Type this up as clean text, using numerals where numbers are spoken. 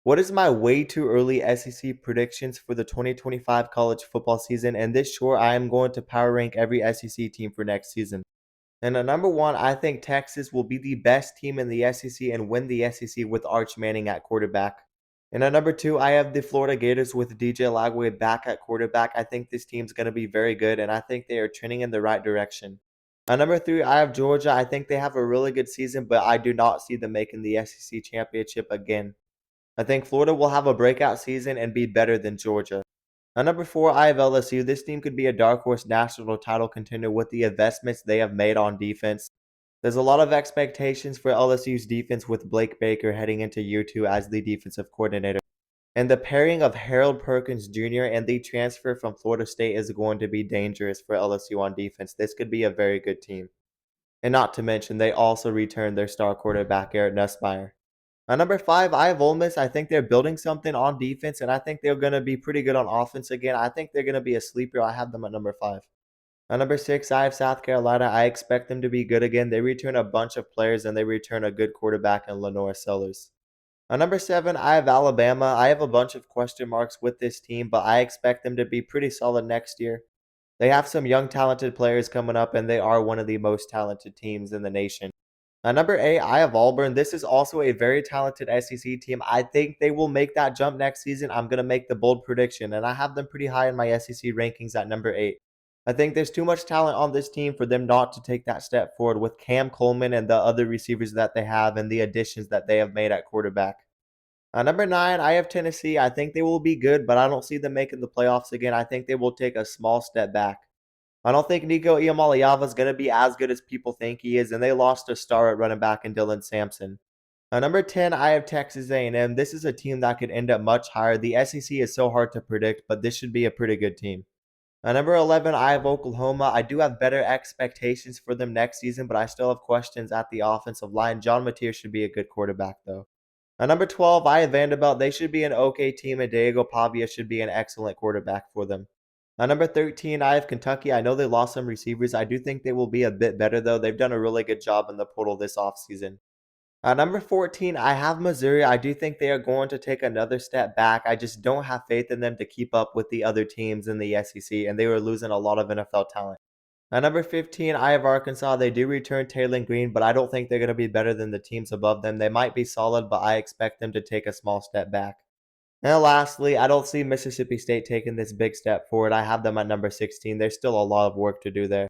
What is my way too early SEC predictions for the 2025 college football season? And this sure I am going to power rank every SEC team for next season. And at number one, I think Texas will be the best team in the SEC and win the SEC with Arch Manning at quarterback. And at number two, I have the Florida Gators with DJ Lagway back at quarterback. I think this team's going to be very good, and I think they are trending in the right direction. At number three, I have Georgia. I think they have a really good season, but I do not see them making the SEC championship again. I think Florida will have a breakout season and be better than Georgia. At number four, I have LSU. This team could be a dark horse national title contender with the investments they have made on defense. There's a lot of expectations for LSU's defense with Blake Baker heading into year two as the defensive coordinator. And the pairing of Harold Perkins Jr. and the transfer from Florida State is going to be dangerous for LSU on defense. This could be a very good team. And not to mention, they also returned their star quarterback, Eric Nussmeier. At number five, I have Ole Miss. I think they're building something on defense, and I think they're going to be pretty good on offense again. I think they're going to be a sleeper. I have them at number five. At number six, I have South Carolina. I expect them to be good again. They return a bunch of players, and they return a good quarterback in Lenore Sellers. At number seven, I have Alabama. I have a bunch of question marks with this team, but I expect them to be pretty solid next year. They have some young, talented players coming up, and they are one of the most talented teams in the nation. At number eight, I have Auburn. This is also a very talented SEC team. I think they will make that jump next season. I'm going to make the bold prediction, and I have them pretty high in my SEC rankings at number eight. I think there's too much talent on this team for them not to take that step forward with Cam Coleman and the other receivers that they have and the additions that they have made at quarterback. At number nine, I have Tennessee. I think they will be good, but I don't see them making the playoffs again. I think they will take a small step back. I don't think Nico Iamaleava is going to be as good as people think he is, and they lost a star at running back in Dylan Sampson. At number 10, I have Texas A&M. This is a team that could end up much higher. The SEC is so hard to predict, but this should be a pretty good team. At number 11, I have Oklahoma. I do have better expectations for them next season, but I still have questions at the offensive line. John Mateer should be a good quarterback, though. At number 12, I have Vanderbilt. They should be an okay team, and Diego Pavia should be an excellent quarterback for them. At number 13, I have Kentucky. I know they lost some receivers. I do think they will be a bit better, though. They've done a really good job in the portal this offseason. At number 14, I have Missouri. I do think they are going to take another step back. I just don't have faith in them to keep up with the other teams in the SEC, and they were losing a lot of NFL talent. At number 15, I have Arkansas. They do return Taylor Green, but I don't think they're going to be better than the teams above them. They might be solid, but I expect them to take a small step back. And lastly, I don't see Mississippi State taking this big step forward. I have them at number 16. There's still a lot of work to do there.